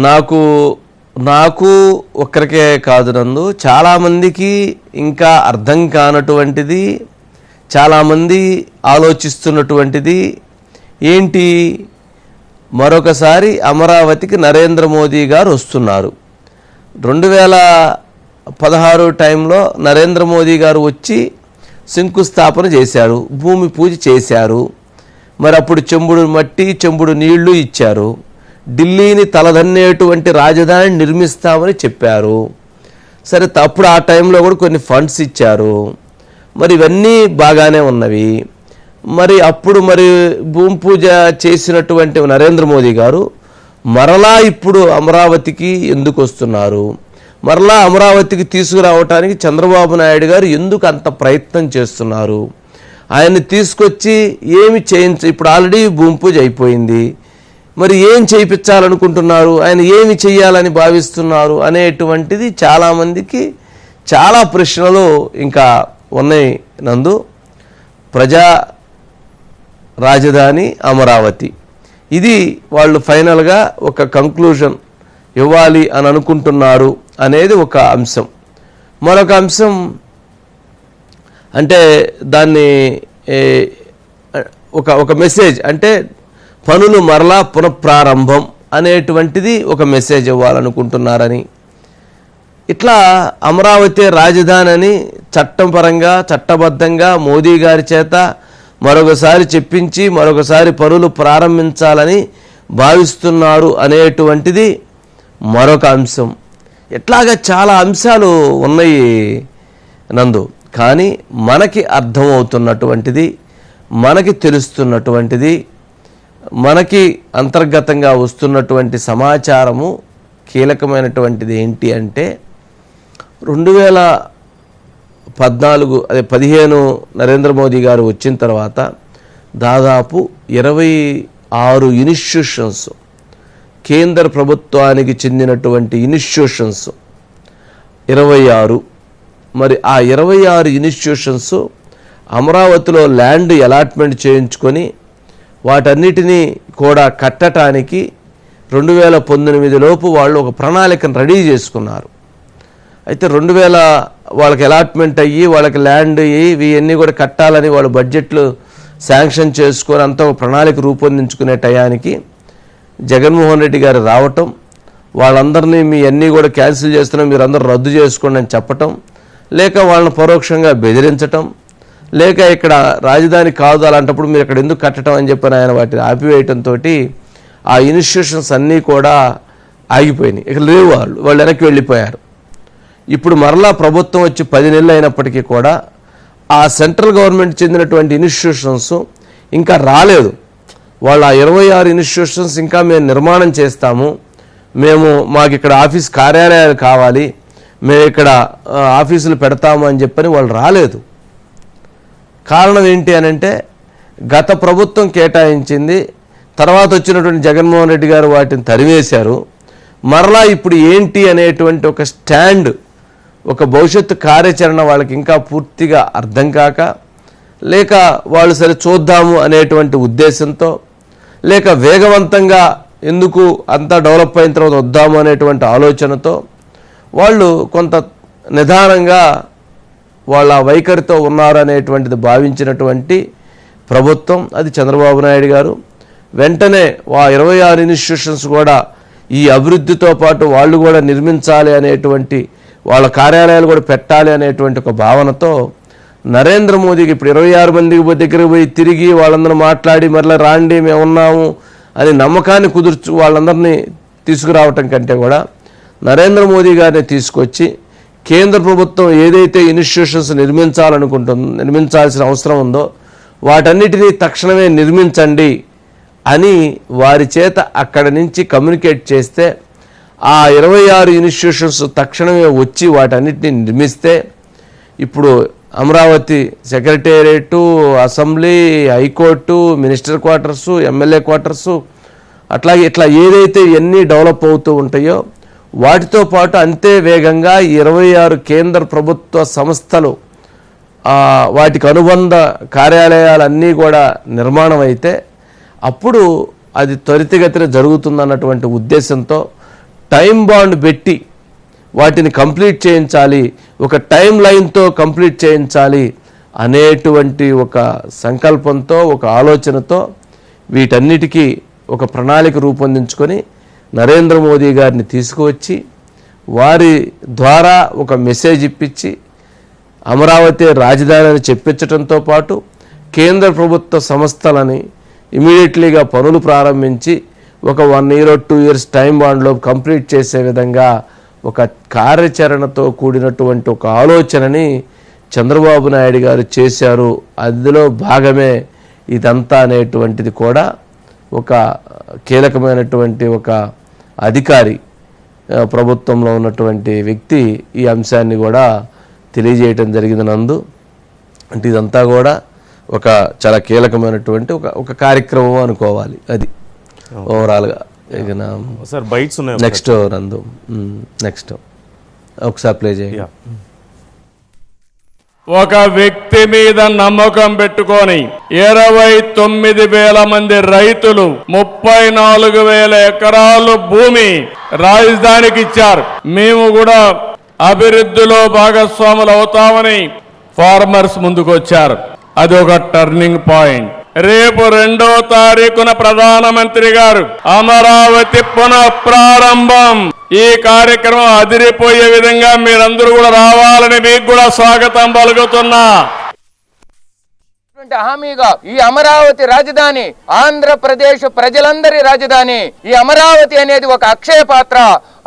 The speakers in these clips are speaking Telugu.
నాకు నాకు ఒక్కరికే కాదు నందు, చాలామందికి ఇంకా అర్థం కానటువంటిది, చాలామంది ఆలోచిస్తున్నటువంటిది ఏంటి, మరొకసారి అమరావతికి నరేంద్ర మోదీ గారు వస్తున్నారు. 2016 టైంలో నరేంద్ర మోదీ గారు వచ్చి శంకుస్థాపన చేశారు, భూమి పూజ చేశారు. మరి అప్పుడు చెంబుడు మట్టి చెంబుడు నీళ్లు ఇచ్చారు. ఢిల్లీని తలదన్నేటువంటి రాజధాని నిర్మిస్తామని చెప్పారు. సరే, అప్పుడు ఆ టైంలో కూడా కొన్ని ఫండ్స్ ఇచ్చారు. మరి ఇవన్నీ బాగానే ఉన్నవి. మరి అప్పుడు భూమి పూజ చేసినటువంటి నరేంద్ర మోదీ గారు మరలా ఇప్పుడు అమరావతికి ఎందుకు వస్తున్నారు, మరలా అమరావతికి తీసుకురావటానికి చంద్రబాబు నాయుడు గారు ఎందుకు అంత ప్రయత్నం చేస్తున్నారు, ఆయన్ని తీసుకొచ్చి ఏమి ఇప్పుడు ఆల్రెడీ భూమి పూజ అయిపోయింది, మరి ఏం చేయించాలనుకుంటున్నారు, ఆయన ఏమి చేయాలని భావిస్తున్నారు అనేటువంటిది చాలామందికి చాలా ప్రశ్నలు ఇంకా ఉన్నాయి నందు. ప్రజా రాజధాని అమరావతి, ఇది వాళ్ళు ఫైనల్గా ఒక కంక్లూజన్ ఇవ్వాలి అని అనుకుంటున్నారు అనేది ఒక అంశం. మరొక అంశం అంటే దాన్ని ఒక మెసేజ్ అంటే పనులు మరలా పునఃప్రారంభం అనేటువంటిది ఒక మెసేజ్ ఇవ్వాలనుకుంటున్నారని, ఇట్లా అమరావతి రాజధాని అని చట్టపరంగా చట్టబద్ధంగా మోదీ గారి చేత మరొకసారి చెప్పించి మరొకసారి పనులు ప్రారంభించాలని భావిస్తున్నారు అనేటువంటిది మరొక అంశం. ఇట్లాగా చాలా అంశాలు ఉన్నాయి నందు. కానీ మనకి అర్థమవుతున్నటువంటిది, మనకి తెలుస్తున్నటువంటిది, మనకి అంతర్గతంగా వస్తున్నటువంటి సమాచారము కీలకమైనటువంటిది ఏంటి అంటే 2015 నరేంద్ర మోదీ గారు వచ్చిన తర్వాత దాదాపు 26 ఇన్స్టిట్యూషన్స్, కేంద్ర ప్రభుత్వానికి చెందినటువంటి ఇన్స్టిట్యూషన్స్ 26. మరి ఆ 26 ఇన్స్టిట్యూషన్స్ అమరావతిలో ల్యాండ్ అలాట్మెంట్ చేయించుకొని వాటన్నిటినీ కూడా కట్టడానికి 2019 లోపు వాళ్ళు ఒక ప్రణాళికను రెడీ చేసుకున్నారు. అయితే 2000 వాళ్ళకి అలాట్మెంట్ అయ్యి వాళ్ళకి ల్యాండ్ అయ్యి ఇవన్నీ కూడా కట్టాలని వాళ్ళు బడ్జెట్లు శాంక్షన్ చేసుకొని అంతా ఒక ప్రణాళిక రూపొందించుకునే టయానికి జగన్మోహన్ రెడ్డి గారు రావటం, వాళ్ళందరినీ మీ అన్నీ కూడా క్యాన్సిల్ చేస్తున్నాం, మీరు అందరూ రద్దు చేసుకోండి అని చెప్పటం, లేక వాళ్ళని పరోక్షంగా బెదిరించటం, లేక ఇక్కడ రాజధాని కాదు అలాంటప్పుడు మీరు ఇక్కడ ఎందుకు కట్టడం అని చెప్పని ఆయన వాటిని ఆపివేయటంతో ఆ ఇన్స్టిట్యూషన్స్ అన్నీ కూడా ఆగిపోయినాయి. ఇక్కడ లేవు, వాళ్ళు వెనక్కి వెళ్ళిపోయారు. ఇప్పుడు మరలా ప్రభుత్వం వచ్చి 10 నెలలు అయినప్పటికీ కూడా ఆ సెంట్రల్ గవర్నమెంట్ చెందినటువంటి ఇన్స్టిట్యూషన్స్ ఇంకా రాలేదు. వాళ్ళు ఆ 26 ఇన్స్టిట్యూషన్స్ ఇంకా మేము నిర్మాణం చేస్తాము, మాకు ఇక్కడ ఆఫీస్ కార్యాలయాలు కావాలి, మేము ఇక్కడ ఆఫీసులు పెడతాము అని చెప్పని వాళ్ళు రాలేదు. కారణం ఏంటి అనంటే గత ప్రభుత్వం కేటాయించింది, తర్వాత వచ్చినటువంటి జగన్మోహన్ రెడ్డి గారు వాటిని తరివేశారు. మరలా ఇప్పుడు ఏంటి అనేటువంటి ఒక స్టాండ్, ఒక భవిష్యత్తు కార్యాచరణ వాళ్ళకి ఇంకా పూర్తిగా అర్థం కాక, లేక వాళ్ళు సరే చూద్దాము అనేటువంటి ఉద్దేశంతో, లేక వేగవంతంగా ఎందుకు అంతా డెవలప్ అయిన తర్వాత వద్దాము అనేటువంటి ఆలోచనతో వాళ్ళు కొంత నిదానంగా వాళ్ళ వైఖరితో ఉన్నారనేటువంటిది భావించినటువంటి ప్రభుత్వం అది చంద్రబాబు నాయుడు గారు. వెంటనే 26 ఇన్స్టిట్యూషన్స్ కూడా ఈ అభివృద్ధితో పాటు వాళ్ళు కూడా నిర్మించాలి అనేటువంటి, వాళ్ళ కార్యాలయాలు కూడా పెట్టాలి అనేటువంటి ఒక భావనతో నరేంద్ర మోదీకి ఇప్పుడు 26 మందికి దగ్గరికి పోయి తిరిగి వాళ్ళందరూ మాట్లాడి మరలా రాండి మేము ఉన్నాము అని నమ్మకాన్ని కుదుర్చు వాళ్ళందరినీ తీసుకురావటం కంటే కూడా నరేంద్ర మోదీ గారిని తీసుకొచ్చి కేంద్ర ప్రభుత్వం ఏదైతే ఇన్స్టిట్యూషన్స్ నిర్మించాల్సిన అవసరం ఉందో వాటన్నిటినీ తక్షణమే నిర్మించండి అని వారి చేత అక్కడి నుంచి కమ్యూనికేట్ చేస్తే ఆ 26 ఇన్స్టిట్యూషన్స్ తక్షణమే వచ్చి వాటన్నిటిని నిర్మిస్తే ఇప్పుడు Amaravati secretariat, assembly, high court, minister quarters, MLA quarters, అట్లాగే ఇట్లా ఏదైతే ఎన్ని డెవలప్ అవుతూ ఉంటాయో వాటితో పాటు అంతే వేగంగా 26 కేంద్ర ప్రభుత్వ సంస్థలు వాటికి అనుబంధ కార్యాలయాలన్నీ కూడా నిర్మాణం అయితే అప్పుడు అది త్వరితగతిన జరుగుతుందన్నటువంటి ఉద్దేశంతో టైం బాండ్ పెట్టి వాటిని కంప్లీట్ చేయించాలి, ఒక టైం లైన్తో కంప్లీట్ చేయించాలి అనేటువంటి ఒక సంకల్పంతో, ఒక ఆలోచనతో వీటన్నిటికీ ఒక ప్రణాళిక రూపొందించుకొని నరేంద్ర మోదీ గారిని తీసుకువచ్చి వారి ద్వారా ఒక మెసేజ్ ఇప్పించి అమరావతి రాజధాని అని చెప్పించడంతో పాటు కేంద్ర ప్రభుత్వ సంస్థలని ఇమీడియట్లీగా పనులు ప్రారంభించి ఒక 1 year or 2 years టైం బాండ్లో కంప్లీట్ చేసే విధంగా ఒక కార్యాచరణతో కూడినటువంటి ఒక ఆలోచనని చంద్రబాబు నాయుడు గారు చేశారు. అందులో భాగమే ఇదంతా అనేటువంటిది కూడా ఒక కీలకమైనటువంటి ఒక అధికారి, ప్రభుత్వంలో ఉన్నటువంటి వ్యక్తి ఈ అంశాన్ని కూడా తెలియజేయటం జరిగింది నందు. అంటే ఇదంతా కూడా ఒక చాలా కీలకమైనటువంటి ఒక కార్యక్రమం అనుకోవాలి. అది ఓవరాల్గా. నెక్స్ట్ నందు, నెక్స్ట్ ఒకసారి ప్లే చేయండి. ఒక వ్యక్తి మీద నమ్మకం పెట్టుకొని 29,000 మంది రైతులు 34,000 ఎకరాలు భూమి రాజధానికి ఇచ్చారు. మేము కూడా అభివృద్ధిలో భాగస్వాములు అవుతామని ఫార్మర్స్ ముందుకొచ్చారు. అది ఒక టర్నింగ్ పాయింట్. రేపు 2వ తారీఖున ప్రధానమంత్రి గారు అమరావతి పునఃప్రారంభం, ఈ కార్యక్రమం అదిరిపోయే విధంగా మీరందరూ కూడా రావాలని మీకు కూడా స్వాగతం పలుకుతున్నా. హామీగా ఈ అమరావతి రాజధాని ఆంధ్రప్రదేశ్ ప్రజలందరి రాజధాని. ఈ అమరావతి అనేది ఒక అక్షయ పాత్ర.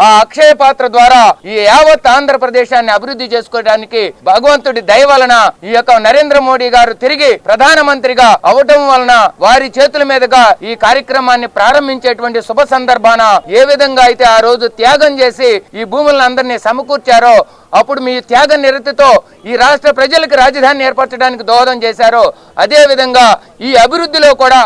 ఆ అక్షయ పాత్ర ద్వారా ఈ యావత్ ఆంధ్రప్రదేశాన్ని అభివృద్ధి చేసుకోవడానికి భగవంతుడి దయ వలన ఈ యొక్క నరేంద్ర మోడీ గారు తిరిగి ప్రధానమంత్రిగా అవటం వలన వారి చేతుల మీదుగా ఈ కార్యక్రమాన్ని ప్రారంభించేటువంటి శుభ సందర్భాన ఏ విధంగా అయితే ఆ రోజు త్యాగం చేసి ఈ భూములను అందరినీ సమకూర్చారో, అప్పుడు మీ త్యాగ నిరతితో ఈ రాష్ట్ర ప్రజలకు రాజధాని ఏర్పరచడానికి దోహదం చేశారో, అదే విధంగా ఈ అభివృద్ధిలో కూడా